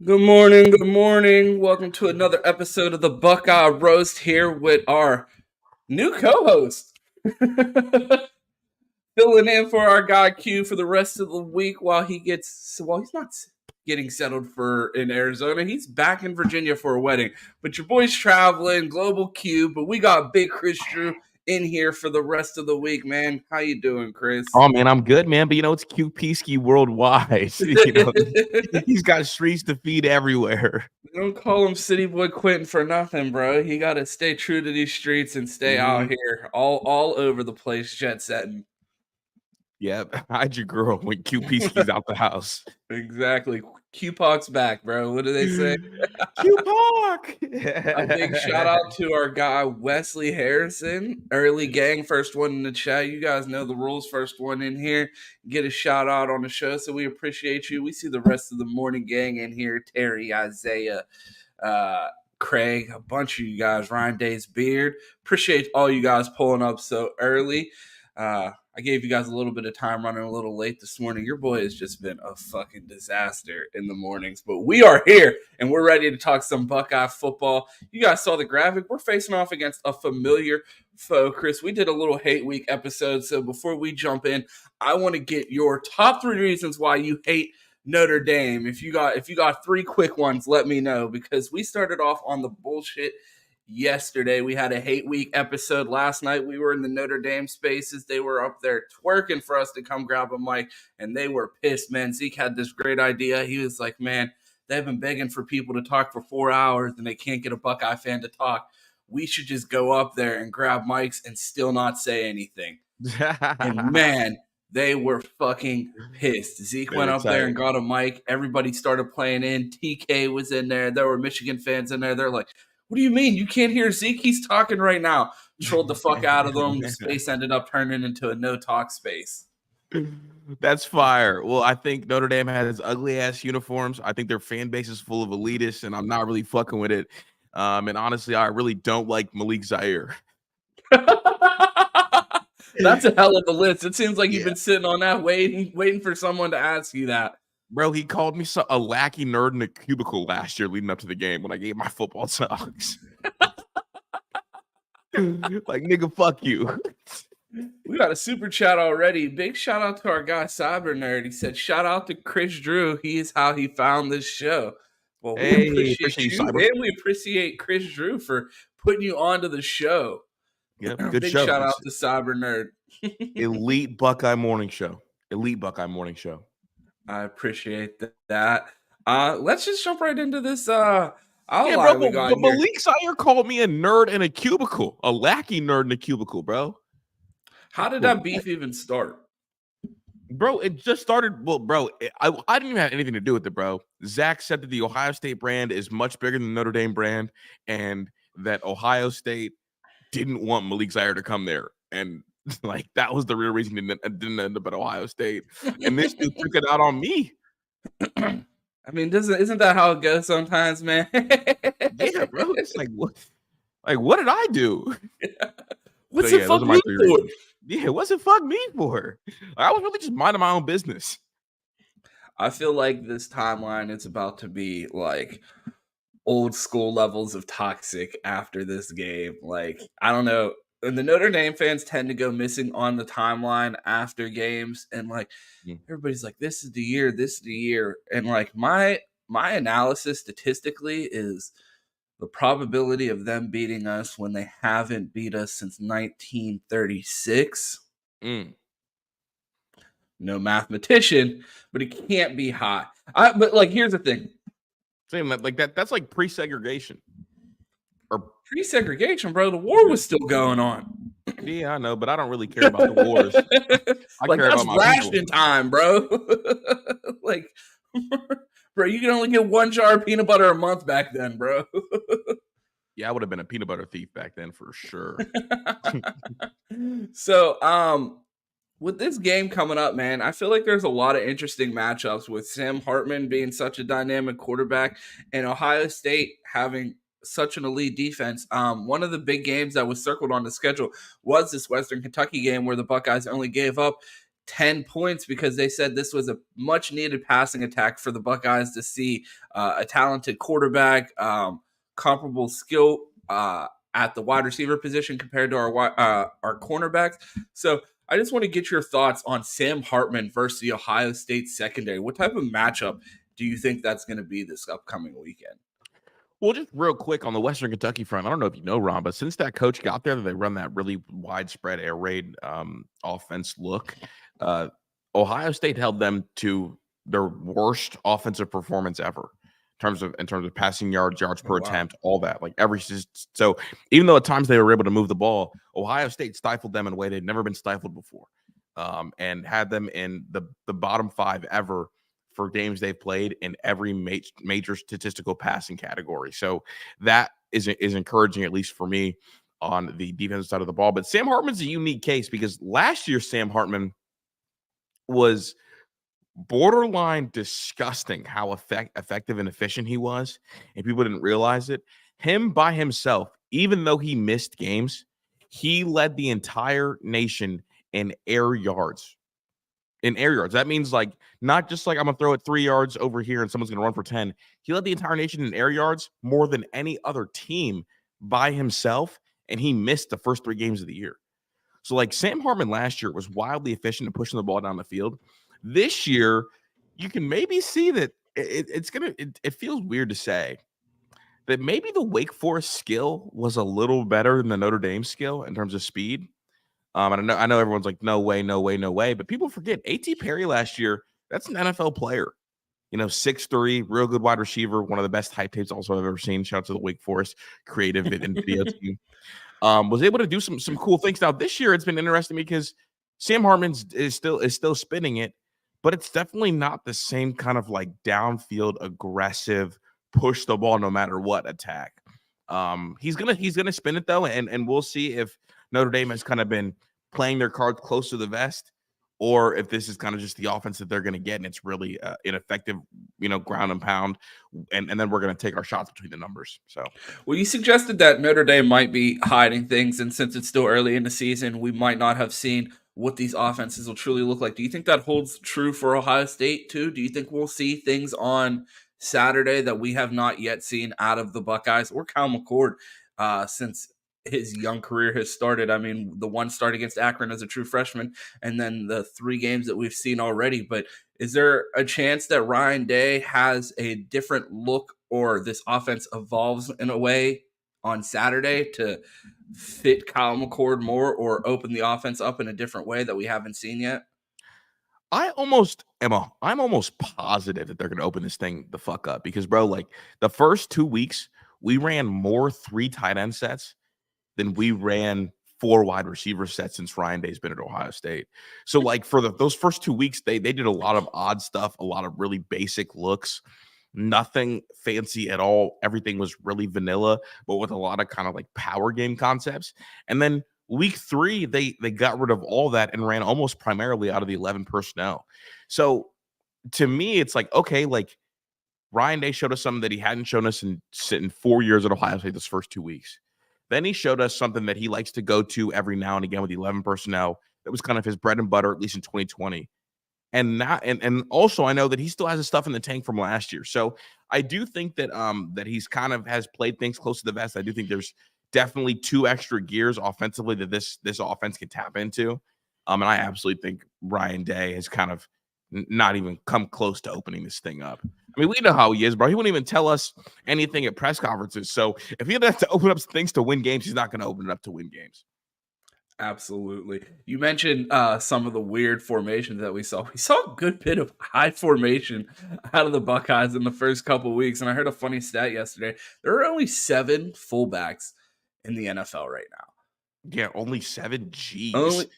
Good morning, good morning. Welcome to another episode of the Buckeye Roast here with our new co-host. Filling in for our guy Q for the rest of the week while he's not getting settled for in Arizona. He's back in Virginia for a wedding. But your boy's traveling, Global Q, but we got Big Chris Drew in here for the rest of the week, man. How you doing, Chris? Oh man, I'm good, man. But it's QP worldwide. He's got streets to feed everywhere. They don't call him City Boy Quentin for nothing, bro. He got to stay true to these streets and stay out here, all over the place, jet setting. Yep, hide your girl when QP's out the house. Exactly. Q-Paw's back, bro. What do they say? Q-Pac! A big shout out to our guy Wesley Harrison, early gang, first one in the chat. You guys know the rules. First one in here, get a shout out on the show. So we appreciate you. We see the rest of the morning gang in here: Terry, Isaiah, Craig, a bunch of you guys. Ryan Day's Beard. Appreciate all you guys pulling up so early. I gave you guys a little bit of time running a little late this morning. Your boy has just been a fucking disaster in the mornings, but we are here and we're ready to talk some Buckeye football. You guys saw the graphic. We're facing off against a familiar foe. Chris, we did a little hate week episode. So before we jump in, I want to get your top 3 reasons why you hate Notre Dame. If you got 3 quick ones, let me know, because we started off on the bullshit yesterday. We had a hate week episode last night. We were in the Notre Dame spaces. They were up there twerking for us to come grab a mic, and they were pissed, man. Zeke had this great idea. He was like, man, they've been begging for people to talk for 4 hours, and they can't get a Buckeye fan to talk. We should just go up there and grab mics and still not say anything. And man, they were fucking pissed. Zeke went up there and got a mic. Everybody started playing in. TK was in there. There were Michigan fans in there. They're like, what do you mean? You can't hear Zeke? He's talking right now. Trolled the fuck out of them. The space ended up turning into a no-talk space. That's fire. Well, I think Notre Dame has ugly-ass uniforms. I think their fan base is full of elitists, and I'm not really fucking with it. And honestly, I really don't like Malik Zaire. That's a hell of a list. It seems like you've been sitting on that waiting for someone to ask you that. Bro, he called me a lackey nerd in a cubicle last year leading up to the game when I gave my football talks. Like, nigga, fuck you. We got a super chat already. Big shout out to our guy Cyber Nerd. He said, shout out to Chris Drew. He is how he found this show. Well, we appreciate you, and we appreciate Chris Drew for putting you onto the show. Yeah, good Big show. Shout out to Cyber Nerd. Elite Buckeye morning show. Elite Buckeye morning show. I appreciate that. Let's just jump right into this. Malik Zaire called me a nerd in a cubicle, a lackey nerd in a cubicle, bro. How did that beef even start? Bro, it just started. Well, bro, I didn't even have anything to do with it, bro. Zach said that the Ohio State brand is much bigger than the Notre Dame brand, and that Ohio State didn't want Malik Zaire to come there. And like, that was the real reason it didn't end up at Ohio State. And this dude took it out on me. I mean, isn't that how it goes sometimes, man? Yeah, bro. It's like, what? Like, what did I do? Yeah. What's it fuck me for? Yeah, what's it fuck me for? I was really just minding my own business. I feel like this timeline is about to be like old school levels of toxic after this game. Like, I don't know. And the Notre Dame fans tend to go missing on the timeline after games, and like everybody's like, this is the year. And like my analysis statistically is the probability of them beating us when they haven't beat us since 1936. No mathematician, but it can't be high. But like, here's the thing. Same, like that's like pre-segregation. Or pre-segregation, bro. The war was still going on. Yeah, I know, but I don't really care about the wars. I care that's about my ration time, bro. Like, bro, you can only get 1 jar of peanut butter a month back then, bro. Yeah, I would have been a peanut butter thief back then for sure. So, with this game coming up, man, I feel like there's a lot of interesting matchups with Sam Hartman being such a dynamic quarterback and Ohio State having such an elite defense. One of the big games that was circled on the schedule was this Western Kentucky game where the Buckeyes only gave up 10 points because they said this was a much needed passing attack for the Buckeyes to see a talented quarterback, comparable skill at the wide receiver position compared to our cornerbacks. So I just want to get your thoughts on Sam Hartman versus the Ohio State secondary. What type of matchup do you think that's going to be this upcoming weekend? Well, just real quick on the Western Kentucky front, I don't know if you know, Ron, but since that coach got there, they run that really widespread air raid offense look. Ohio State held them to their worst offensive performance ever in terms of passing yards per attempt, all that. Like so, even though at times they were able to move the ball, Ohio State stifled them in a way they'd never been stifled before, and had them in the bottom 5 ever for games they've played in every major statistical passing category. So that is encouraging, at least for me, on the defensive side of the ball. But Sam Hartman's a unique case because last year Sam Hartman was borderline disgusting how effective and efficient he was, and people didn't realize it. Him by himself, even though he missed games, he led the entire nation in air yards. That means like not just like I'm gonna throw it 3 yards over here and someone's gonna run for 10. He led the entire nation in air yards more than any other team by himself, and he missed the first 3 games of the year. So like Sam Hartman last year was wildly efficient in pushing the ball down the field. This year, you can maybe see that it feels weird to say that maybe the Wake Forest skill was a little better than the Notre Dame skill in terms of speed. And I know everyone's like, no way, no way, no way. But people forget A.T. Perry last year, that's an NFL player. 6'3", real good wide receiver, one of the best hype tapes also I've ever seen. Shout out to the Wake Forest creative and video team. Was able to do some cool things. Now, this year it's been interesting because Sam Hartman is still spinning it, but it's definitely not the same kind of like downfield aggressive, push the ball no matter what attack. He's gonna spin it though, and we'll see if Notre Dame has kind of been playing their cards close to the vest, or if this is kind of just the offense that they're going to get, and it's really ineffective, ground and pound, and then we're going to take our shots between the numbers. So, well, you suggested that Notre Dame might be hiding things, and since it's still early in the season, we might not have seen what these offenses will truly look like. Do you think that holds true for Ohio State too? Do you think we'll see things on Saturday that we have not yet seen out of the Buckeyes or Kyle McCord since his young career has started? I mean, the one start against Akron as a true freshman, and then the 3 games that we've seen already. But is there a chance that Ryan Day has a different look, or this offense evolves in a way on Saturday to fit Kyle McCord more, or open the offense up in a different way that we haven't seen yet? I'm almost positive that they're going to open this thing the fuck up because, bro, like the first 2 weeks, we ran more 3 tight end sets than we ran 4 wide receiver sets since Ryan Day's been at Ohio State. So, like for those first 2 weeks, they did a lot of odd stuff, a lot of really basic looks, nothing fancy at all. Everything was really vanilla, but with a lot of kind of like power game concepts. And then week 3, they got rid of all that and ran almost primarily out of the 11 personnel. So to me, it's like, okay, like Ryan Day showed us something that he hadn't shown us in 4 years at Ohio State this first 2 weeks. Then he showed us something that he likes to go to every now and again with 11 personnel. That was kind of his bread and butter, at least in 2020. And also I know that he still has his stuff in the tank from last year. So I do think that that he's kind of has played things close to the vest. I do think there's definitely 2 extra gears offensively that this offense can tap into. And I absolutely think Ryan Day has kind of not even come close to opening this thing up. I mean, we know how he is, bro. He wouldn't even tell us anything at press conferences. So if he has to open up things to win games, he's not going to open it up to win games. Absolutely. You mentioned some of the weird formations that we saw. We saw a good bit of high formation out of the Buckeyes in the first couple of weeks. And I heard a funny stat yesterday. There are only 7 fullbacks in the NFL right now. Yeah, only 7 G's.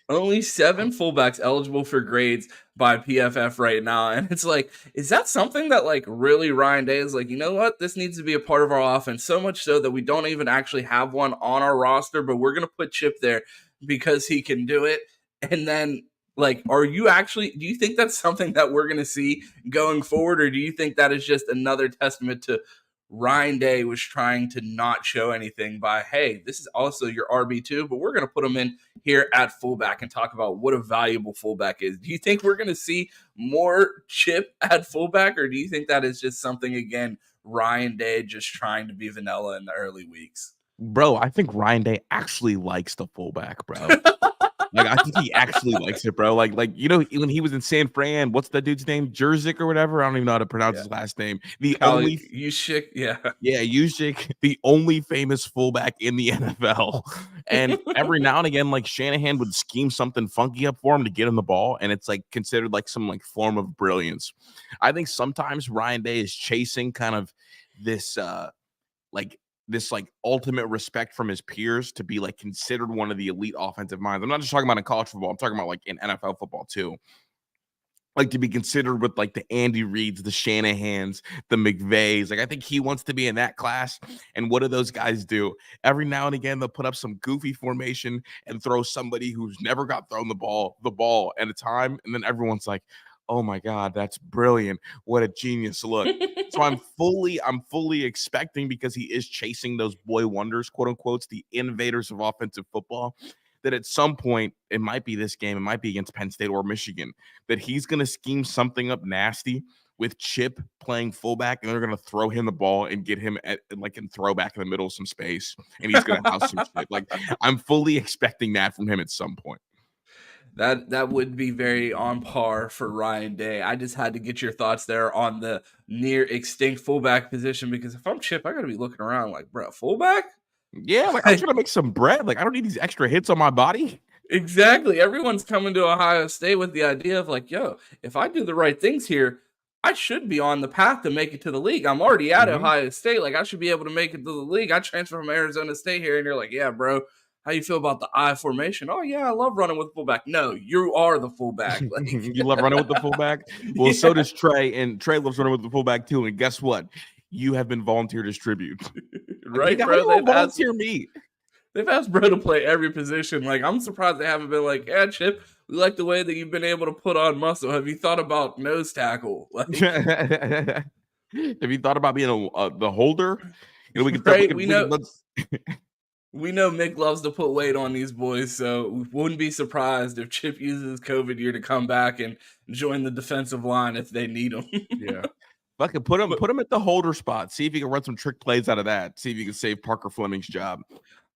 Only 7 fullbacks eligible for grades by PFF right now. And it's like, is that something that like really Ryan Day is like, you know what? This needs to be a part of our offense. So much so that we don't even actually have one on our roster, but we're going to put Chip there because he can do it. And then like, do you think that's something that we're going to see going forward? Or do you think that is just another testament to Ryan Day was trying to not show anything by, hey, this is also your RB2, but we're going to put him in here at fullback and talk about what a valuable fullback is. Do you think we're going to see more Chip at fullback, or do you think that is just something, again, Ryan Day just trying to be vanilla in the early weeks? Bro, I think Ryan Day actually likes the fullback, bro. Like, I think he actually likes it, bro. Like, when he was in San Fran, what's that dude's name? Jerzik or whatever? I don't even know how to pronounce his last name. The only Juszczyk, yeah. Yeah, Juszczyk, the only famous fullback in the NFL. And every now and again, like, Shanahan would scheme something funky up for him to get him the ball, and it's, like, considered, like, some, like, form of brilliance. I think sometimes Ryan Day is chasing kind of this, ultimate respect from his peers to be, like, considered one of the elite offensive minds. I'm not just talking about in college football. I'm talking about, like, in NFL football too. Like, to be considered with, like, the Andy Reids, the Shanahans, the McVays. Like, I think he wants to be in that class. And what do those guys do? Every now and again, they'll put up some goofy formation and throw somebody who's never got thrown the ball at a time. And then everyone's like, oh my God, that's brilliant. What a genius look. So I'm fully expecting, because he is chasing those boy wonders, quote unquote, the innovators of offensive football, that at some point, it might be this game, it might be against Penn State or Michigan, that he's going to scheme something up nasty with Chip playing fullback, and they're going to throw him the ball and get him and throw back in the middle of some space, and he's going to house some shit. Like, I'm fully expecting that from him at some point. That would be very on par for Ryan Day. I just had to get your thoughts there on the near extinct fullback position, because if I'm Chip, I got to be looking around like, bro, fullback? Yeah, like, I'm trying to make some bread. Like, I don't need these extra hits on my body. Exactly. Everyone's coming to Ohio State with the idea of like, yo, if I do the right things here, I should be on the path to make it to the league. I'm already at Ohio State. Like, I should be able to make it to the league. I transferred from Arizona State here, and you're like, yeah, bro, how you feel about the I formation? Oh, yeah, I love running with fullback. No, you are the fullback. Like, you love running with the fullback? Well, so does Trey, and Trey loves running with the fullback too. And guess what? You have been volunteered as tribute. Right, like, bro? They've asked bro to play every position. Like, I'm surprised they haven't been like, yeah, Chip, we like the way that you've been able to put on muscle. Have you thought about nose tackle? Like, have you thought about being the holder? You know, we can right? We know Mick loves to put weight on these boys, so we wouldn't be surprised if Chip uses COVID year to come back and join the defensive line if they need him. Yeah. Fucking put him at the holder spot. See if you can run some trick plays out of that. See if you can save Parker Fleming's job.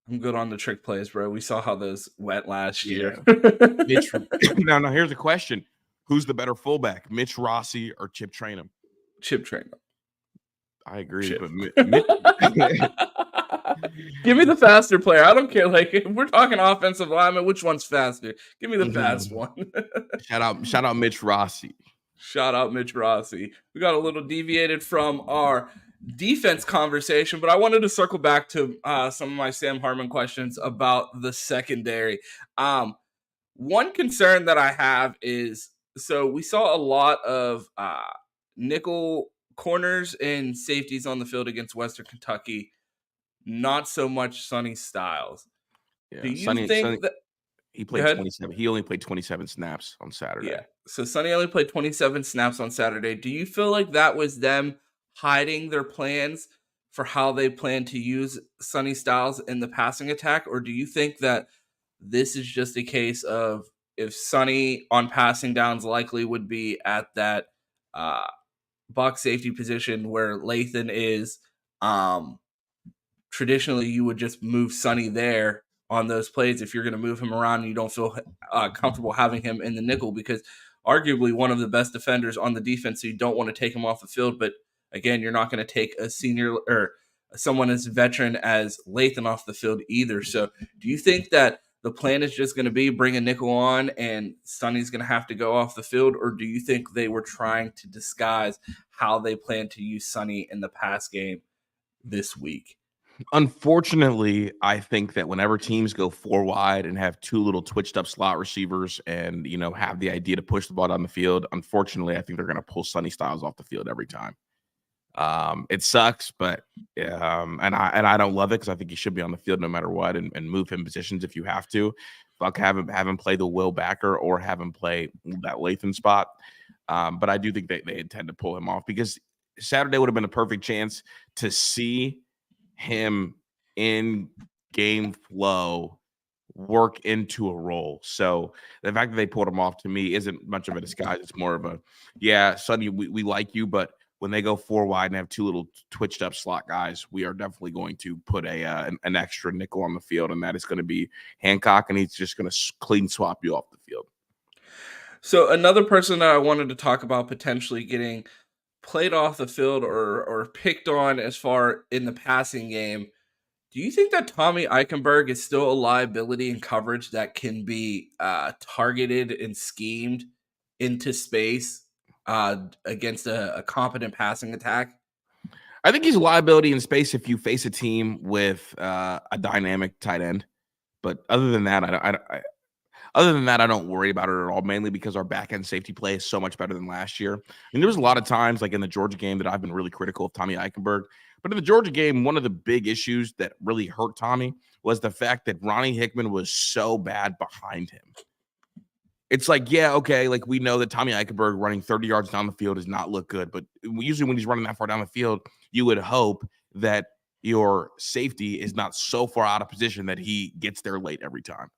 I'm good on the trick plays, bro. We saw how those went last year. Now, here's a question. Who's the better fullback, Mitch Rossi or Chip Trainum? Chip Trainum. I agree. Chip. But give me the faster player. I don't care. Like, if we're talking offensive lineman, which one's faster? Give me the fast one. Shout out Mitch Rossi. Shout out Mitch Rossi. We got a little deviated from our defense conversation, but I wanted to circle back to some of my Sam Hartman questions about the secondary. One concern that I have is, so we saw a lot of nickel corners and safeties on the field against Western Kentucky. Not so much Sonny Styles. Yeah, do you think that he played 27? He only played 27 snaps on Saturday. Yeah, so Sonny only played 27 snaps on Saturday. Do you feel like that was them hiding their plans for how they plan to use Sonny Styles in the passing attack, or do you think that this is just a case of, if Sonny on passing downs likely would be at that box safety position where Lathan is, traditionally you would just move Sonny there on those plays if you're going to move him around and you don't feel comfortable having him in the nickel, because arguably one of the best defenders on the defense, so you don't want to take him off the field. But again, you're not going to take a senior or someone as veteran as Lathan off the field either. So do you think that the plan is just going to be bring a nickel on and Sonny's going to have to go off the field, or do you think they were trying to disguise how they plan to use Sonny in the pass game this week? Unfortunately, I think that whenever teams go 4 wide and have 2 little twitched up slot receivers and, have the idea to push the ball down the field, unfortunately, I think they're going to pull Sonny Styles off the field every time. It sucks, but and I don't love it, because I think he should be on the field no matter what, and move him positions if you have to. Fuck, have him play the Will Backer or have him play that Lathan spot. But I do think they intend to pull him off, because Saturday would have been a perfect chance to see him in game flow work into a role. So the fact that they pulled him off to me isn't much of a disguise. It's more of a, yeah, Sonny, we like you, but when they go 4 wide and have 2 little twitched up slot guys, we are definitely going to put an extra nickel on the field, and that is going to be Hancock, and he's just going to clean swap you off the field. So another person that I wanted to talk about potentially getting played off the field or picked on as far in the passing game. Do you think that Tommy Eichenberg is still a liability in coverage that can be targeted and schemed into space against a competent passing attack? I think he's a liability in space if you face a team with a dynamic tight end. But other than that, I don't worry about it at all, mainly because our back end safety play is so much better than last year. And there was a lot of times, like in the Georgia game, that I've been really critical of Tommy Eichenberg. But in the Georgia game, one of the big issues that really hurt Tommy was the fact that Ronnie Hickman was so bad behind him. It's like, yeah, okay, like we know that Tommy Eichenberg running 30 yards down the field does not look good. But usually when he's running that far down the field, you would hope that your safety is not so far out of position that he gets there late every time.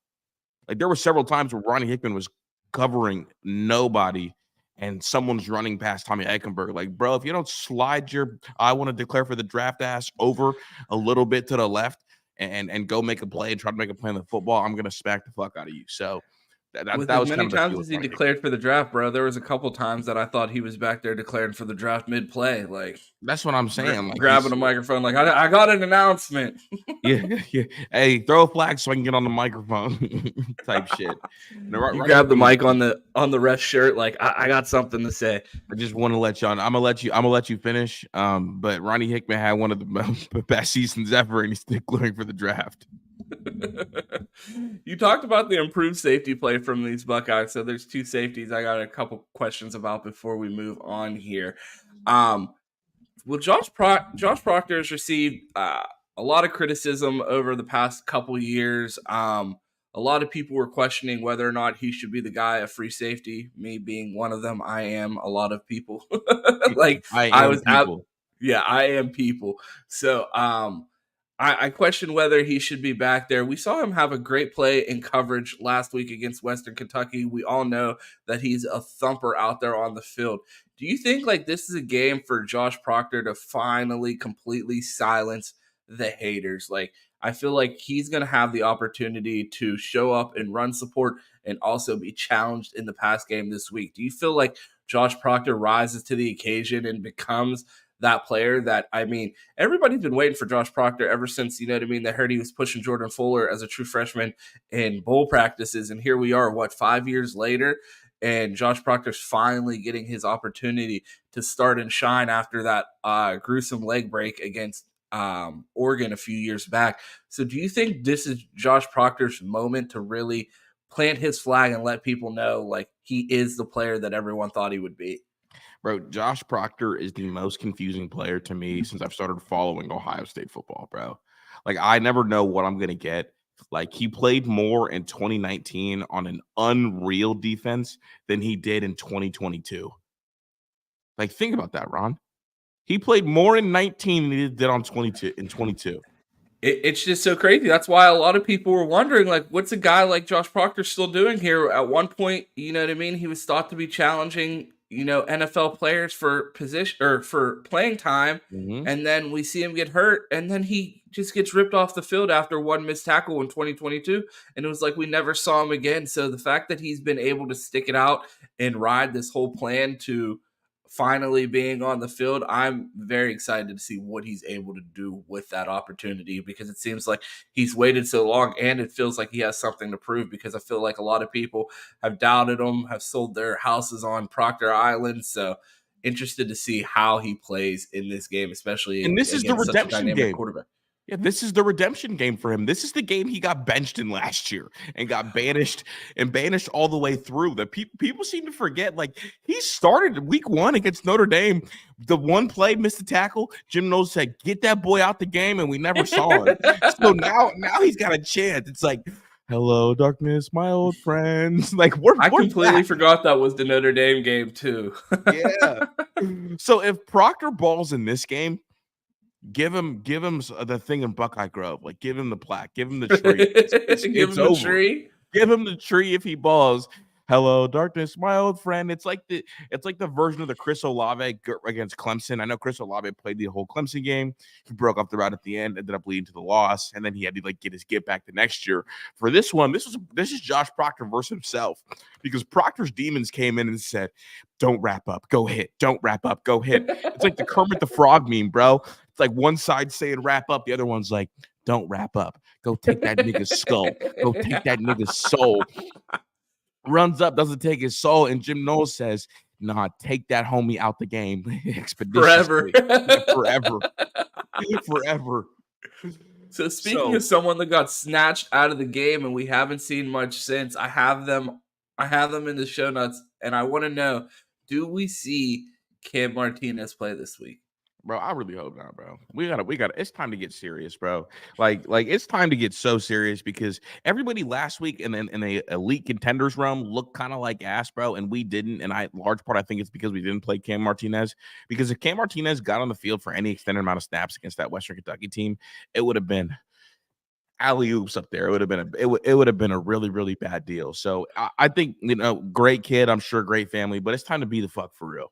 Like there were several times where Ronnie Hickman was covering nobody and someone's running past Tommy Eichenberg. Like, bro, if you don't slide your I want to declare for the draft ass over a little bit to the left and go make a play and try to make a play on the football, I'm going to smack the fuck out of you. So that was many kind of the times as he declared for the draft, bro. There was a couple times that I thought he was back there declaring for the draft mid-play. Like that's what I'm saying. Like grabbing a microphone, like I got an announcement. yeah. Hey, throw a flag so I can get on the microphone, type shit. You grab the mic on the ref shirt, like I got something to say. I just want to let you on. I'm gonna let you finish. But Ronnie Hickman had one of the best seasons ever, and he's declaring for the draft. You talked about the improved safety play from these Buckeyes. So there's 2 safeties I got a couple questions about before we move on here. Well, Josh Proctor has received a lot of criticism over the past couple years. A lot of people were questioning whether or not he should be the guy at free safety. Me being one of them, I am a lot of people. Like I am people. So I question whether he should be back there. We saw him have a great play in coverage last week against Western Kentucky. We all know that he's a thumper out there on the field. Do you think like this is a game for Josh Proctor to finally completely silence the haters? Like I feel like he's going to have the opportunity to show up and run support and also be challenged in the pass game this week. Do you feel like Josh Proctor rises to the occasion and becomes that player that, I mean, everybody's been waiting for Josh Proctor ever since, you know what I mean, they heard he was pushing Jordan Fuller as a true freshman in bowl practices. And here we are, 5 years later, and Josh Proctor's finally getting his opportunity to start and shine after that gruesome leg break against Oregon a few years back. So do you think this is Josh Proctor's moment to really plant his flag and let people know like he is the player that everyone thought he would be? Bro, Josh Proctor is the most confusing player to me since I've started following Ohio State football, bro. Like, I never know what I'm going to get. Like, he played more in 2019 on an unreal defense than he did in 2022. Like, think about that, Ron. He played more in 19 than he did on 22. It's just so crazy. That's why a lot of people were wondering, like, what's a guy like Josh Proctor still doing here? At one point, you know what I mean? He was thought to be challenging, you know, NFL players for position or for playing time. Mm-hmm. And then we see him get hurt. And then he just gets ripped off the field after one missed tackle in 2022. And it was like we never saw him again. So the fact that he's been able to stick it out and ride this whole plan to finally being on the field, I'm very excited to see what he's able to do with that opportunity, because it seems like he's waited so long and it feels like he has something to prove, because I feel like a lot of people have doubted him, have sold their houses on Proctor Island. So interested to see how he plays in this game, especially and this is the redemption game. Quarterback. Yeah, this is the redemption game for him. This is the game he got benched in last year and got banished all the way through. The people seem to forget, like, he started week 1 against Notre Dame. The one play, missed the tackle. Jim Knowles said, get that boy out the game, and we never saw him. So now he's got a chance. It's like, Hello, darkness, my old friends. Like we're completely back. forgot that was the Notre Dame game too. Yeah. So if Proctor balls in this game, give him the thing in Buckeye Grove. Like give him the plaque, give him the tree. Give It's him the over. tree. Give him the tree if he balls. Hello, darkness, my old friend. It's like the version of the Chris Olave against Clemson. I know Chris Olave played the whole Clemson game. He broke up the route at the end, ended up leading to the loss, and then he had to like get his get back the next year. For this one, this is Josh Proctor versus himself, because Proctor's demons came in and said, "Don't wrap up, go hit. Don't wrap up, go hit." It's like the Kermit the Frog meme, bro. It's like one side saying wrap up, the other one's like, "Don't wrap up. Go take that nigga's skull. Go take that nigga's soul." Runs up, doesn't take his soul, and Jim Knowles says, "Nah, take that homie out the game Forever. expeditiously." Yeah, forever. Forever. So speaking of someone that got snatched out of the game and we haven't seen much since, I have them in the show notes, and I want to know, do we see Cam Martinez play this week? Bro, I really hope not, bro. We gotta. It's time to get serious, bro. Like it's time to get so serious, because everybody last week in the elite contenders realm looked kind of like ass, bro, and we didn't. And large part, I think it's because we didn't play Cam Martinez. Because if Cam Martinez got on the field for any extended amount of snaps against that Western Kentucky team, it would have been alley oops up there. It would have been it would have been a really, really bad deal. So I think, great kid, I'm sure, great family, but it's time to be the fuck for real.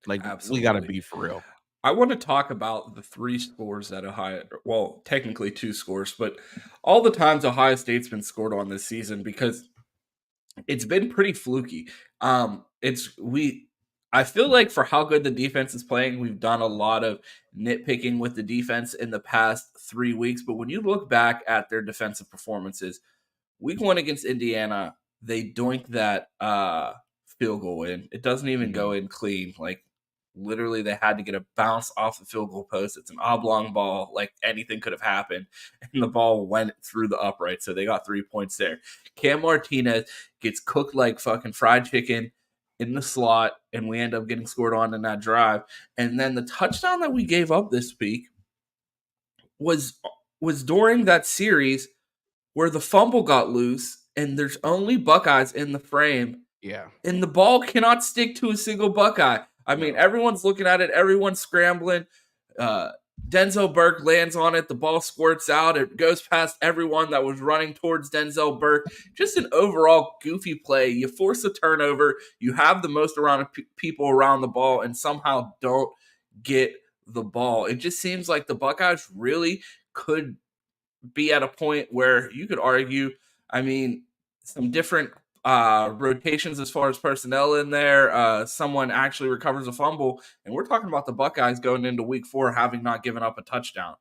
Like, Absolutely. we got to be for real. I want to talk about the 3 scores that Ohio, well, technically 2 scores, but all the times Ohio State's been scored on this season, because it's been pretty fluky. I feel like for how good the defense is playing, we've done a lot of nitpicking with the defense in the past 3 weeks. But when you look back at their defensive performances, week 1 against Indiana, they doinked that field goal in. It doesn't even go in clean. Like, literally, they had to get a bounce off the field goal post. It's an oblong ball. Like, anything could have happened. And the ball went through the upright. So they got 3 points there. Cam Martinez gets cooked like fucking fried chicken in the slot, and we end up getting scored on in that drive. And then the touchdown that we gave up this week was during that series where the fumble got loose and there's only Buckeyes in the frame. Yeah. And the ball cannot stick to a single Buckeye. I mean, everyone's looking at it. Everyone's scrambling. Denzel Burke lands on it. The ball squirts out. It goes past everyone that was running towards Denzel Burke. Just an overall goofy play. You force a turnover. You have the most amount of people around the ball and somehow don't get the ball. It just seems like the Buckeyes really could be at a point where you could argue, I mean, some different rotations as far as personnel in there. Someone actually recovers a fumble, and we're talking about the Buckeyes going into week 4 having not given up a touchdown.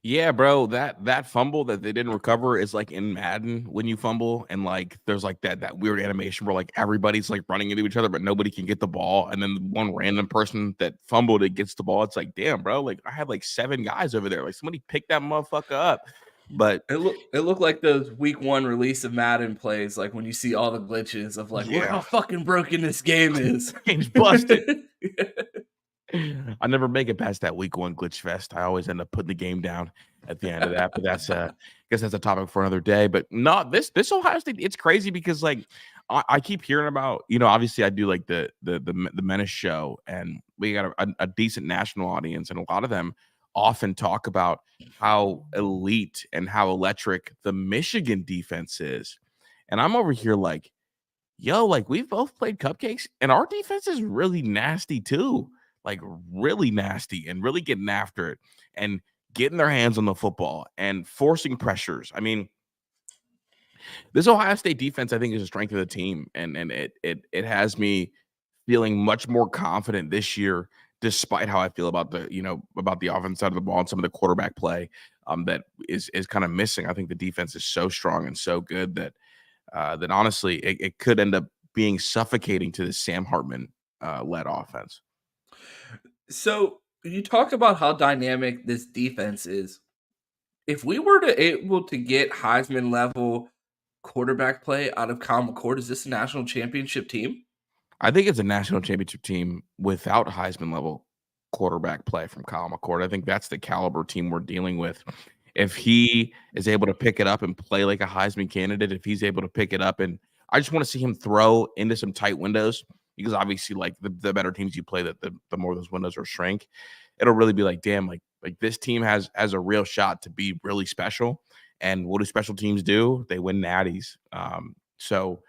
Yeah, bro, that fumble that they didn't recover is like in Madden when you fumble, and like there's like that weird animation where like everybody's like running into each other, but nobody can get the ball, and then one random person that fumbled it gets the ball. It's like, damn, bro, like I had like 7 guys over there, like somebody picked that motherfucker up. But it looked like those week 1 release of Madden plays, like when you see all the glitches of like, look how fucking broken this game is. Game's busted. I never make it past that week 1 glitch fest. I always end up putting the game down at the end of that. But that's I guess that's a topic for another day. But not this Ohio State. It's crazy because like I keep hearing about, obviously I do like the Menace show, and we got a decent national audience, and a lot of them often talk about how elite and how electric the Michigan defense is. And I'm over here like, yo, like we've both played cupcakes, and our defense is really nasty too. Like really nasty, and really getting after it and getting their hands on the football and forcing pressures. I mean, this Ohio State defense, I think, is a strength of the team, and it has me feeling much more confident this year, despite how I feel about the offense side of the ball and some of the quarterback play that is kind of missing. I think the defense is so strong and so good that honestly it could end up being suffocating to the Sam Hartman led offense. So you talk about how dynamic this defense is. If we were able to get Heisman level quarterback play out of Kyle McCord, is this a national championship team? I think it's a national championship team without Heisman level quarterback play from Kyle McCord. I think that's the caliber team we're dealing with. if he is able to pick it up and play like a Heisman candidate, if he's able to pick it up, and I just want to see him throw into some tight windows, because obviously, like the better teams you play, that the more those windows are shrink. It'll really be like, damn, like this team has a real shot to be really special. And what do special teams do? They win natties. So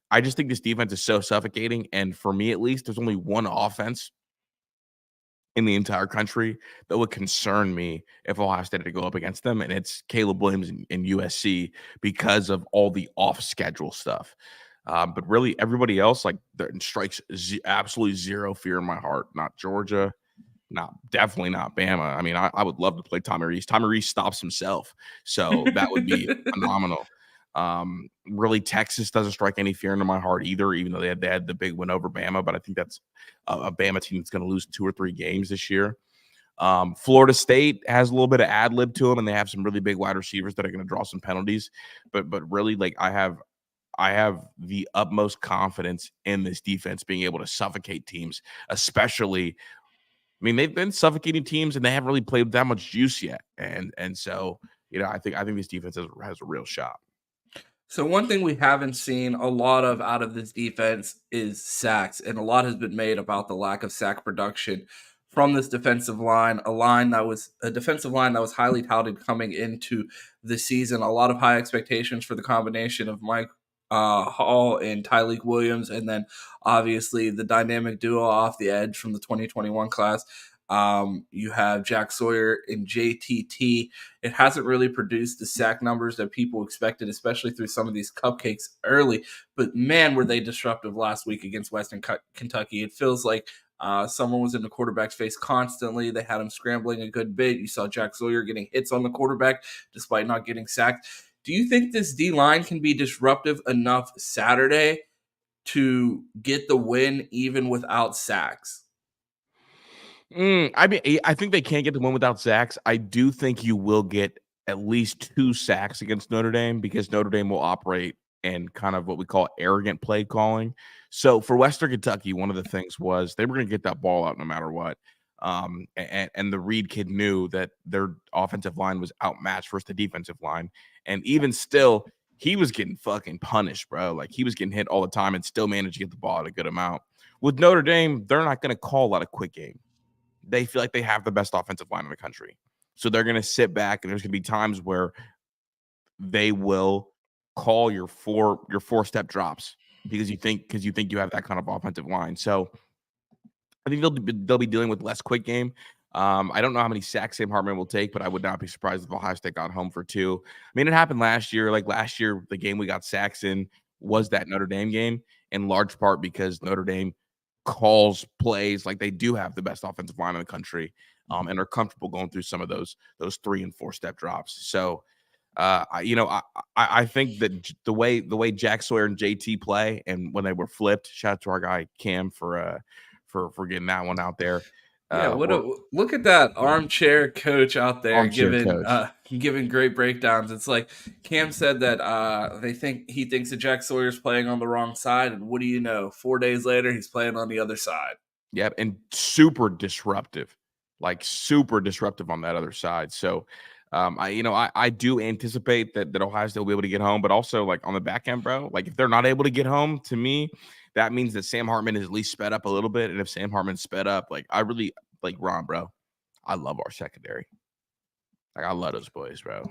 I just think this defense is so suffocating. And for me, at least, there's only one offense in the entire country that would concern me if Ohio State had to go up against them, and it's Caleb Williams in USC, because of all the off-schedule stuff. But really, everybody else, like, strikes absolutely zero fear in my heart. Not Georgia, definitely not Bama. I mean, I would love to play Tommy Rees. Tommy Rees stops himself, so that would be phenomenal. Really, Texas doesn't strike any fear into my heart either, even though they had the big win over Bama. But I think that's a Bama team that's going to lose 2 or 3 games this year. Florida State has a little bit of ad lib to them, and they have some really big wide receivers that are going to draw some penalties. But really, like, I have the utmost confidence in this defense being able to suffocate teams, especially. I mean, they've been suffocating teams, and they haven't really played that much juice yet. And so, I think this defense has a real shot. So one thing we haven't seen a lot of out of this defense is sacks, and a lot has been made about the lack of sack production from this defensive line. A defensive line that was highly touted coming into the season. A lot of high expectations for the combination of Mike Hall and Tyleik Williams, and then obviously the dynamic duo off the edge from the 2021 class. You have Jack Sawyer and JTT. It hasn't really produced the sack numbers that people expected, especially through some of these cupcakes early. But man, were they disruptive last week against Western Kentucky. It feels like someone was in the quarterback's face constantly. They had him scrambling a good bit. You saw Jack Sawyer getting hits on the quarterback despite not getting sacked. Do you think this D-line can be disruptive enough Saturday to get the win even without sacks? I mean, I think they can't get the win without sacks. I do think you will get at least 2 sacks against Notre Dame, because Notre Dame will operate in kind of what we call arrogant play calling. So for Western Kentucky, one of the things was they were going to get that ball out no matter what. And the Reed kid knew that their offensive line was outmatched versus the defensive line. And even still, he was getting fucking punished, bro. Like, he was getting hit all the time and still managed to get the ball at a good amount. With Notre Dame, they're not going to call a lot of quick game. They feel like they have the best offensive line in the country. So they're going to sit back, and there's going to be times where they will call your four-step drops because you think you have that kind of offensive line. So I think they'll be dealing with less quick game. I don't know how many sacks Sam Hartman will take, but I would not be surprised if Ohio State got home for 2. I mean, it happened last year. Like, last year, the game we got sacks in was that Notre Dame game, in large part because Notre Dame calls plays like they do have the best offensive line in the country, and are comfortable going through some of those 3 and 4 step drops. So, I think that the way Jack Sawyer and JT play, and when they were flipped, shout out to our guy Cam for getting that one out there. Yeah, look at that armchair coach out there giving great breakdowns. It's like Cam said that he thinks that Jack Sawyer's playing on the wrong side, and what do you know? 4 days later, he's playing on the other side. Yep, and super disruptive on that other side. So, I do anticipate that Ohio State will be able to get home, but also, like, on the back end, bro, like, if they're not able to get home, to me, that means that Sam Hartman is at least sped up a little bit. And if Sam Hartman's sped up, like, I really like Ron, bro. I love our secondary. Like, I love those boys, bro.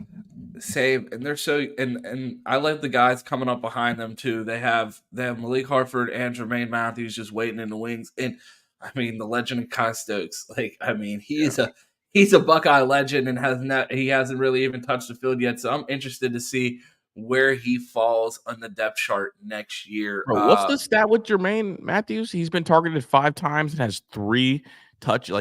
Same, and they're so and I like the guys coming up behind them too. They have Malik Hartford and Jermaine Matthews just waiting in the wings. And I mean, the legend of Kai Stokes. Like, I mean, he's a Buckeye legend and he hasn't really even touched the field yet. So I'm interested to see where he falls on the depth chart next year. Bro, what's the stat with Jermaine Matthews? He's been targeted 5 times and has 3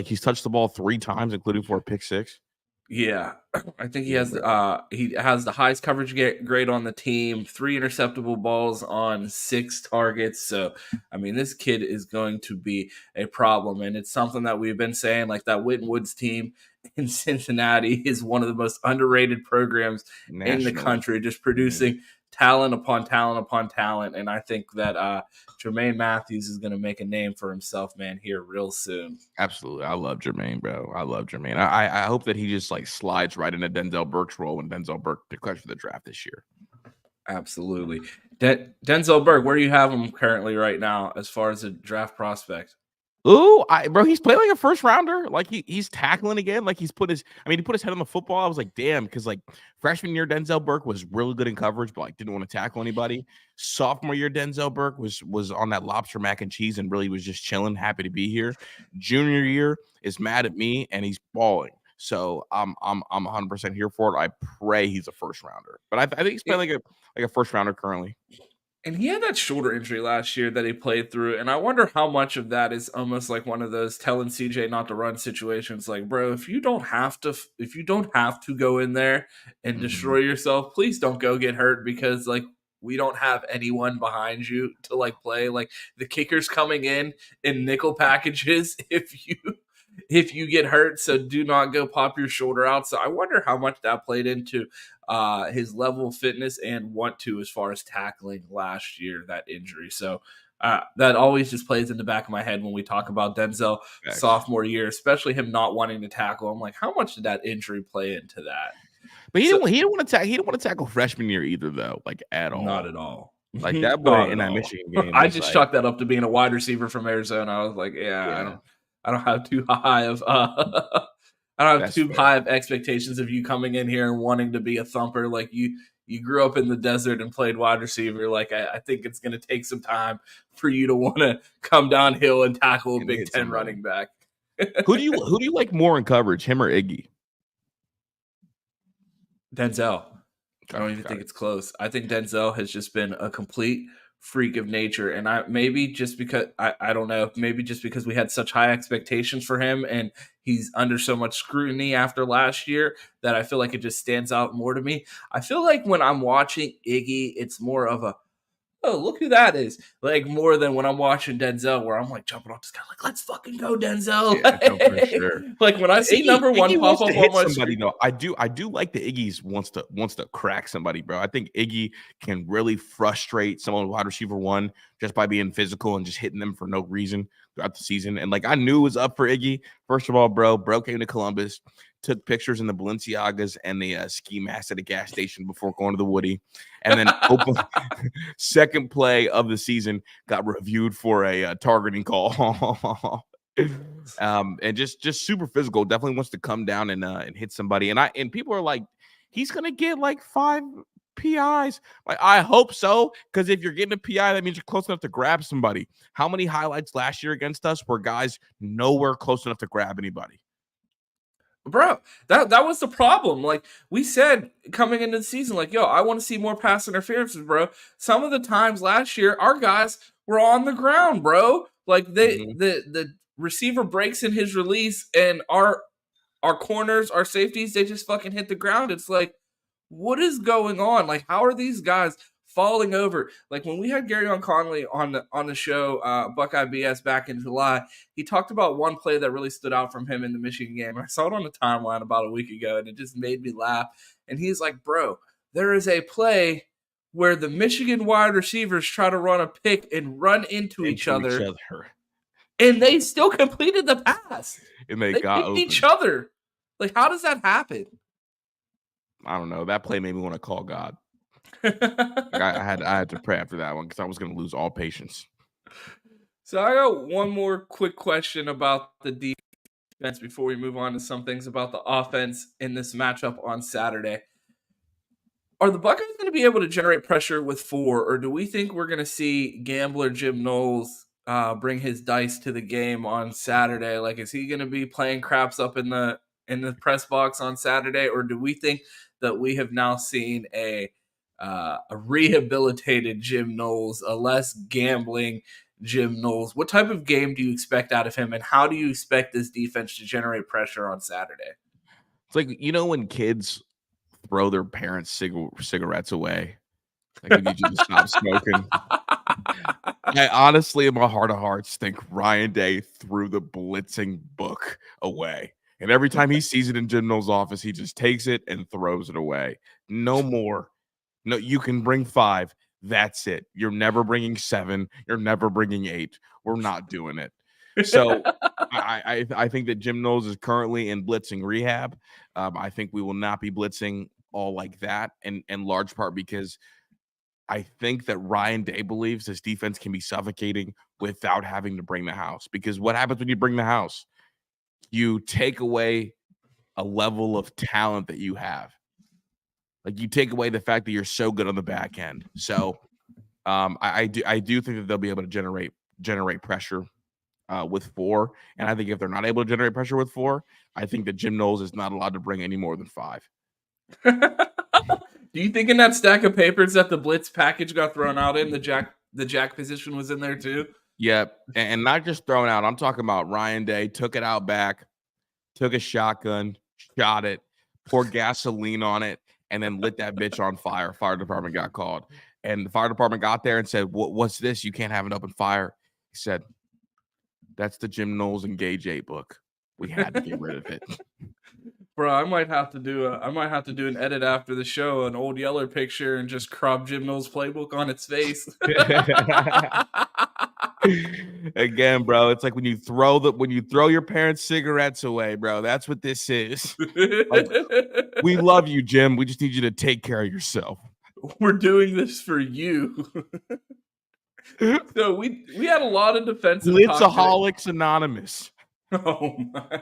he's touched the ball 3 times, including for a pick 6. Yeah, I think he has the highest coverage grade on the team, 3 interceptable balls on 6 targets. So, I mean, this kid is going to be a problem, and it's something that we've been saying. Like, that Witten Woods team in Cincinnati is one of the most underrated programs in the country, just producing talent upon talent upon talent, and I think that Jermaine Matthews is going to make a name for himself, man, here real soon. Absolutely. I love Jermaine, bro. I love Jermaine. I hope that he just like slides right into Denzel Burke's role when Denzel Burke declares for the draft this year. Absolutely. Denzel Burke, where do you have him currently right now as far as a draft prospect? Ooh, bro, he's playing like a first rounder. Like he's tackling again. Like he put his head on the football. I was like, damn, because like freshman year Denzel Burke was really good in coverage, but like didn't want to tackle anybody. Sophomore year Denzel Burke was on that lobster mac and cheese and really was just chilling, happy to be here. Junior year is mad at me and he's balling. So I'm 100% here for it. I pray he's a first rounder, but I think he's playing like a first rounder currently. And he had that shoulder injury last year that he played through, and I wonder how much of that is almost like one of those telling CJ not to run situations. Like, bro, if you don't have to go in there and destroy yourself, please don't go get hurt because like we don't have anyone behind you to like play. Like the kicker's coming in nickel packages if you get hurt, so do not go pop your shoulder out. So I wonder how much that played into his level of fitness and want to as far as tackling last year, that injury. So that always just plays in the back of my head when we talk about Denzel sophomore year, especially him not wanting to tackle. I'm like, how much did that injury play into that? But he didn't want to tackle freshman year either, though, like at all. Not at all. Like that boy in that Michigan game. I just chalked that up to being a wide receiver from Arizona. I was like, yeah. I don't have too high of high of expectations of you coming in here and wanting to be a thumper. Like you grew up in the desert and played wide receiver. Like I think it's going to take some time for you to want to come downhill and tackle a Big Ten running back. Who do you like more in coverage, him or Iggy? Denzel. I don't even think it's close. I think Denzel has just been a complete freak of nature, and maybe just because I don't know, maybe just because we had such high expectations for him and he's under so much scrutiny after last year that I feel like it just stands out more to me. I feel like when I'm watching Iggy, it's more of a, oh, look who that is, like more than when I'm watching Denzel, where I'm like jumping off this guy, like, let's fucking go, Denzel. Yeah, no, for sure. Like when I see number one pop up on my screen, though, I do like the Iggy's wants to crack somebody, bro. I think Iggy can really frustrate someone wide receiver one just by being physical and just hitting them for no reason throughout the season. And like I knew it was up for Iggy. First of all, bro came to Columbus, took pictures in the Balenciagas and the ski mask at a gas station before going to the Woody, and then second play of the season got reviewed for a targeting call. And just super physical. Definitely wants to come down and hit somebody. And people are like, he's gonna get like 5 PIs. Like I hope so, because if you're getting a PI, that means you're close enough to grab somebody. How many highlights last year against us were guys nowhere close enough to grab anybody? Bro, that was the problem. Like we said coming into the season, like, yo, I want to see more pass interferences, bro. Some of the times last year, our guys were on the ground, bro. Like the receiver breaks in his release, and our corners, our safeties, they just fucking hit the ground. It's like, what is going on? Like, how are these guys falling over? Like when we had Gary Conley on the show, Buckeye BS back in July, he talked about one play that really stood out from him in the Michigan game. I saw it on the timeline about a week ago, and it just made me laugh. And he's like, bro, there is a play where the Michigan wide receivers try to run a pick and run into each other. And they still completed the pass. And they got picked each other. Like, how does that happen? I don't know. That play made me want to call God. I had to pray after that one because I was going to lose all patience. So I got one more quick question about the defense before we move on to some things about the offense in this matchup on Saturday. Are the Buckeyes going to be able to generate pressure with 4, or do we think we're going to see gambler Jim Knowles bring his dice to the game on Saturday? Like, is he going to be playing craps up in the press box on Saturday, or do we think that we have now seen a rehabilitated Jim Knowles, a less gambling Jim Knowles? What type of game do you expect out of him, and how do you expect this defense to generate pressure on Saturday? It's like, you know, when kids throw their parents' cigarettes away, like if you just stop smoking. I honestly, in my heart of hearts, think Ryan Day threw the blitzing book away. And every time he sees it in Jim Knowles' office, he just takes it and throws it away. No more. No, you can bring 5. That's it. You're never bringing 7. You're never bringing 8. We're not doing it. So I think that Jim Knowles is currently in blitzing rehab. I think we will not be blitzing all like that, and in large part because I think that Ryan Day believes this defense can be suffocating without having to bring the house. Because what happens when you bring the house? You take away a level of talent that you have. Like, you take away the fact that you're so good on the back end. So I do think that they'll be able to generate pressure with 4. And I think if they're not able to generate pressure with 4, I think that Jim Knowles is not allowed to bring any more than 5. Do you think in that stack of papers that the blitz package got thrown out in, the jack position was in there too? Yep. And not just thrown out. I'm talking about Ryan Day took it out back, took a shotgun, shot it, poured gasoline on it, and then lit that bitch on fire. Fire department got called. And the fire department got there and said, what's this? You can't have an open fire. He said, that's the Jim Knowles Engage 8 book. We had to get rid of it. Bro, I might have to do an edit after the show, an old Yeller picture, and just crop Jim Knowles' playbook on its face. Again, bro, it's like when you throw your parents' cigarettes away, bro. That's what this is. Like, we love you, Jim. We just need you to take care of yourself. We're doing this for you. So we had a lot of defensive. Blitzaholics Anonymous. Oh my.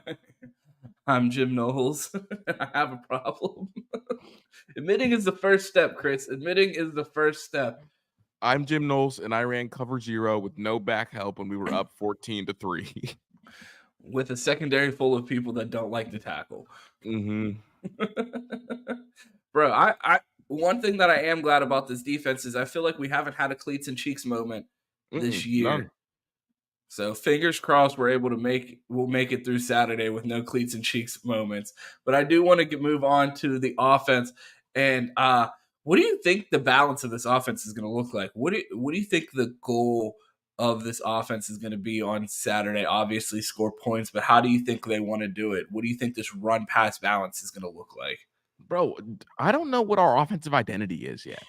I'm Jim Knowles. I have a problem. Admitting is the first step, Chris. Admitting is the first step. I'm Jim Knowles, and I ran cover 0 with no back help when we were up 14-3. With a secondary full of people that don't like to tackle. Mm-hmm. Bro, I one thing that I am glad about this defense is I feel like we haven't had a cleats and cheeks moment this year. None. So fingers crossed we'll make it through Saturday with no cleats and cheeks moments. But I do want to move on to the offense. And what do you think the balance of this offense is going to look like? What do you think the goal of this offense is going to be on Saturday? Obviously score points, but how do you think they want to do it? What do you think this run pass balance is going to look like? Bro, I don't know what our offensive identity is yet.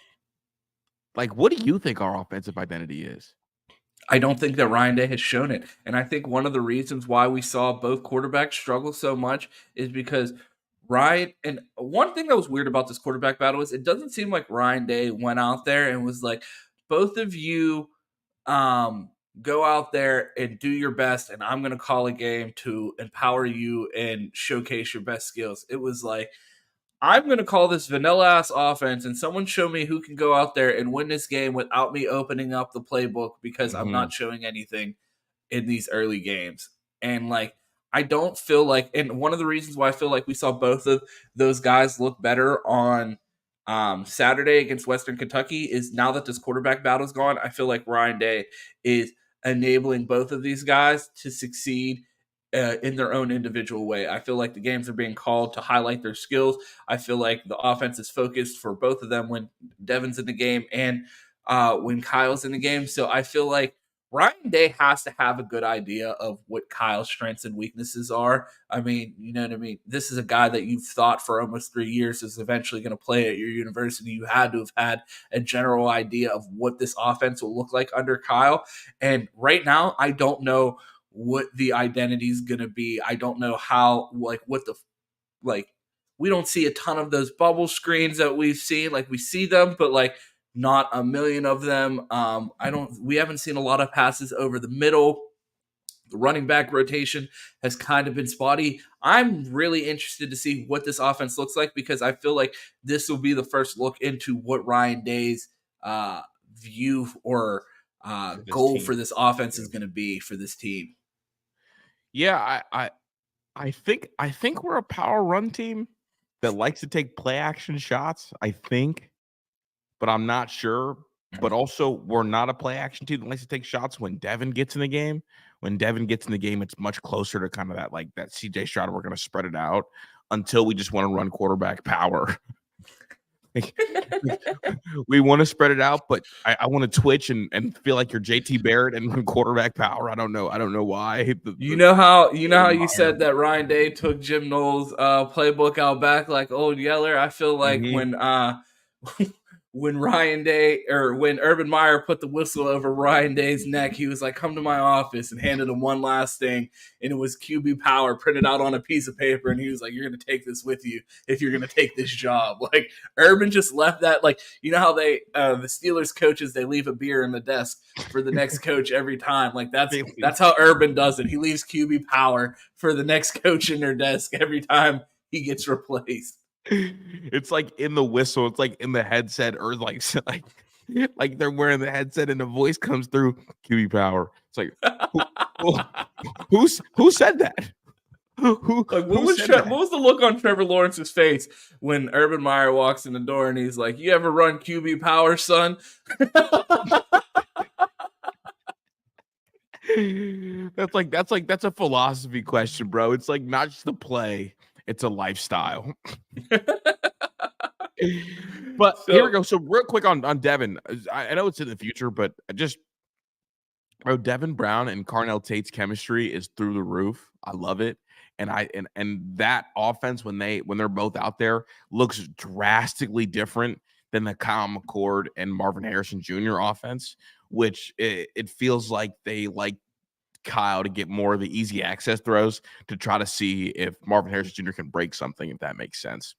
Like, what do you think our offensive identity is? I don't think that Ryan Day has shown it. And I think one of the reasons why we saw both quarterbacks struggle so much is because Ryan, and one thing that was weird about this quarterback battle is it doesn't seem like Ryan Day went out there and was like, both of you go out there and do your best, and I'm going to call a game to empower you and showcase your best skills. It was like, I'm going to call this vanilla-ass offense, and someone show me who can go out there and win this game without me opening up the playbook because I'm not showing anything in these early games. And, like, I don't feel like – and one of the reasons why I feel like we saw both of those guys look better on Saturday against Western Kentucky is now that this quarterback battle's gone, I feel like Ryan Day is enabling both of these guys to succeed in their own individual way. I feel like the games are being called to highlight their skills. I feel like the offense is focused for both of them when Devin's in the game and when Kyle's in the game. So I feel like Ryan Day has to have a good idea of what Kyle's strengths and weaknesses are. I mean, you know what I mean? This is a guy that you've thought for almost 3 years is eventually going to play at your university. You had to have had a general idea of what this offense will look like under Kyle. And right now, I don't know what the identity is going to be. I don't know how, like, we don't see a ton of those bubble screens that we've seen. Like, we see them, but like not a million of them. We haven't seen a lot of passes over the middle. The running back rotation has kind of been spotty. I'm really interested to see what this offense looks like because I feel like this will be the first look into what Ryan Day's view or goal for this offense is going to be for this team. Yeah, I think we're a power run team that likes to take play action shots, I think, but I'm not sure. But also, we're not a play action team that likes to take shots when Devin gets in the game. When Devin gets in the game, it's much closer to kind of that CJ Stroud. We're going to spread it out until we just want to run quarterback power. We want to spread it out, but I want to twitch and feel like you're JT Barrett and run quarterback power. I don't know why. You know how you said that Ryan Day took Jim Knowles' playbook out back like old Yeller. I feel like when when Urban Meyer put the whistle over Ryan Day's neck, he was like, "Come to my office," and handed him one last thing, and it was QB power printed out on a piece of paper, and he was like, "You're going to take this with you if you're going to take this job." Like Urban just left that, like, you know how the Steelers coaches, they leave a beer in the desk for the next coach every time. Like that's how Urban does it. He leaves QB power for the next coach in their desk every time he gets replaced. It's like in the whistle, it's like in the headset, or like they're wearing the headset and the voice comes through, QB power. It's like who said that? Who Like what was the look on Trevor Lawrence's face when Urban Meyer walks in the door and he's like, "You ever run QB power, son?" That's a philosophy question, bro. It's like not just a play, it's a lifestyle. But here we go. So real quick on Devin. I know it's in the future, but Devin Brown and Carnell Tate's chemistry is through the roof. I love it. And that offense, when they're both out there, looks drastically different than the Kyle McCord and Marvin Harrison Jr. offense, which it feels like they like Kyle to get more of the easy access throws to try to see if Marvin Harrison Jr. can break something, if that makes sense.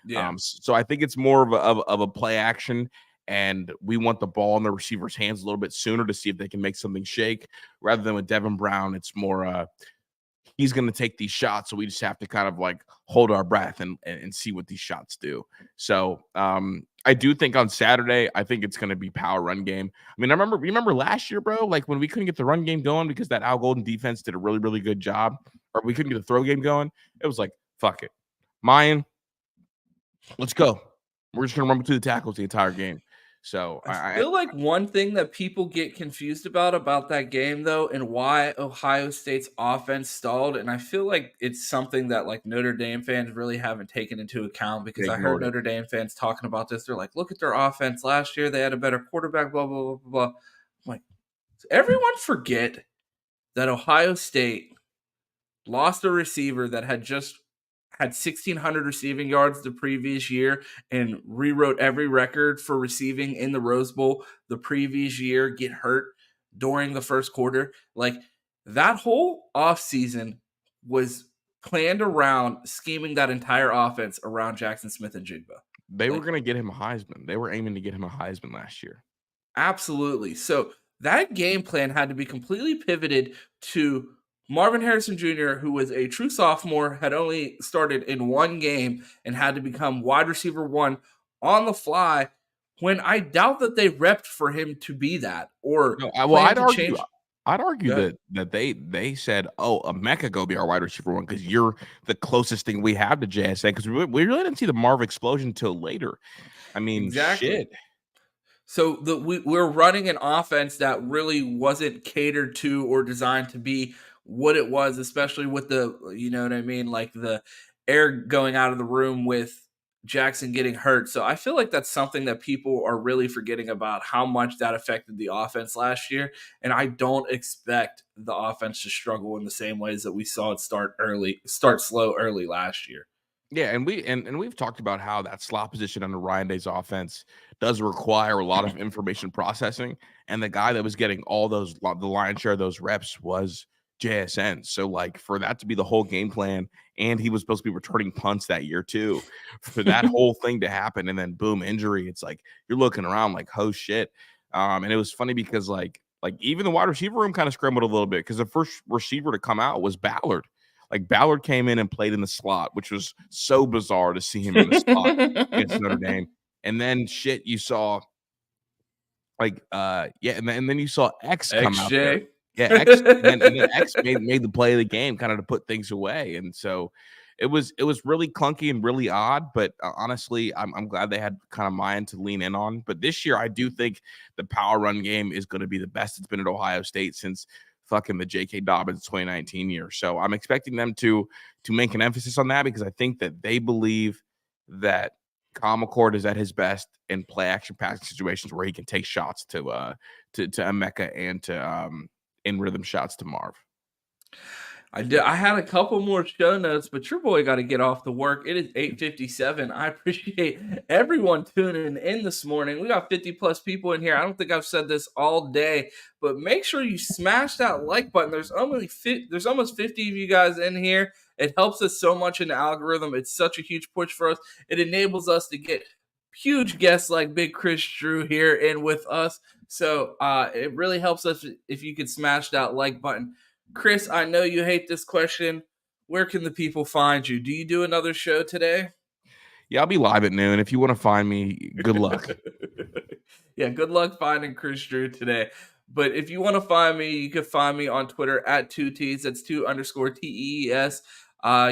Yeah. So I think it's more of a play action, and we want the ball in the receiver's hands a little bit sooner to see if they can make something shake, rather than with Devin Brown. It's more he's going to take these shots, so we just have to kind of like hold our breath and see what these shots do. So I do think on Saturday, I think it's going to be power run game. I mean, remember last year, bro, like when we couldn't get the run game going because that Al Golden defense did a really, really good job, or we couldn't get the throw game going. It was like, fuck it. Mayan, let's go. We're just going to run between the tackles the entire game. So I feel like one thing that people get confused about that game, though, and why Ohio State's offense stalled, and I feel like it's something that like Notre Dame fans really haven't taken into account, because I heard Notre Dame fans talking about this. They're like, "Look at their offense last year; they had a better quarterback." Blah blah blah blah blah. I'm like, does everyone forget that Ohio State lost a receiver that had just had 1,600 receiving yards the previous year and rewrote every record for receiving in the Rose Bowl the previous year, get hurt during the first quarter? Like, that whole offseason was planned around scheming that entire offense around Jackson Smith-Njigba. They were going to get him a Heisman. They were aiming to get him a Heisman last year. Absolutely. So that game plan had to be completely pivoted to Marvin Harrison Jr., who was a true sophomore, had only started in one game and had to become wide receiver one on the fly, when I doubt that they repped for him to be that. Or I'd argue that they said, "Oh, Emeka go be our wide receiver one because you're the closest thing we have to JSN." Because we really didn't see the Marv explosion until later. I mean, shit. So we're running an offense that really wasn't catered to or designed to be what it was, especially with the, you know what I mean, like the air going out of the room with Jackson getting hurt. So I feel like that's something that people are really forgetting about, how much that affected the offense last year. And I don't expect the offense to struggle in the same ways that we saw it start slow early last year. Yeah, and we've talked about how that slot position under Ryan Day's offense does require a lot of information processing, and the guy that was getting all the lion's share of those reps was JSN. So like for that to be the whole game plan, and he was supposed to be returning punts that year too, for that whole thing to happen, and then boom, injury. It's like you're looking around like, oh shit. And it was funny because like even the wide receiver room kind of scrambled a little bit because the first receiver to come out was Ballard. Like Ballard came in and played in the slot, which was so bizarre to see him in the slot against Notre Dame. And then shit, you saw and then you saw X come out there. Yeah, X, and then X made the play of the game, kind of to put things away. And so it was really clunky and really odd. But honestly, I'm glad they had kind of Mayan to lean in on. But this year, I do think the power run game is going to be the best it's been at Ohio State since fucking the J.K. Dobbins 2019 year. So I'm expecting them to make an emphasis on that, because I think that they believe that Kyle McCord is at his best in play action passing situations where he can take shots to Emeka and to in rhythm shots to Marv. I had a couple more show notes, but your boy got to get off to work. It is 8:57. I appreciate everyone tuning in this morning. We got 50 plus people in here. I don't think I've said this all day, but make sure you smash that like button. There's almost 50 of you guys in here. It helps us so much in the algorithm. It's such a huge push for us. It enables us to get huge guests like Big Chris Drew here in with us. So it really helps us if you could smash that like button. Chris, I know you hate this question. Where can the people find you? Do you do another show today? Yeah, I'll be live at noon. If you want to find me, good luck. Yeah, good luck finding Chris Drew today. But if you want to find me, you can find me on Twitter at 2Ts. That's 2_TEES.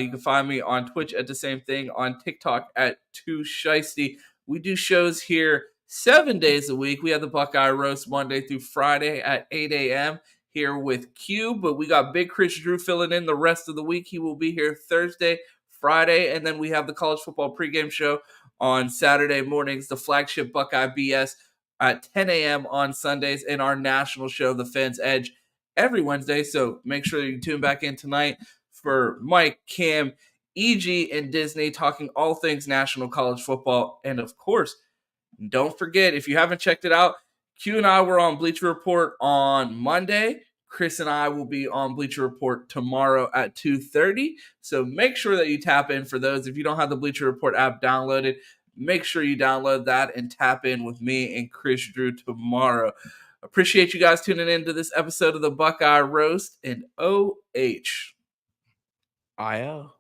You can find me on Twitch at the same thing, on TikTok at 2Shiesty. We do shows here 7 days a week. We have the Buckeye Roast Monday through Friday at 8 a.m. here with Q. But we got Big Chris Drew filling in the rest of the week. He will be here Thursday, Friday, and then we have the college football pregame show on Saturday mornings, the flagship Buckeye BS at 10 a.m. on Sundays, and our national show, The Fans Edge, every Wednesday. So make sure you tune back in tonight for Mike, Cam, EG, and Disney talking all things national college football. And of course, don't forget, if you haven't checked it out, Q and I were on Bleacher Report on Monday. Chris and I will be on Bleacher Report tomorrow at 2:30. So make sure that you tap in for those. If you don't have the Bleacher Report app downloaded, make sure you download that and tap in with me and Chris Drew tomorrow. Appreciate you guys tuning in to this episode of the Buckeye Roast, and OH. IO.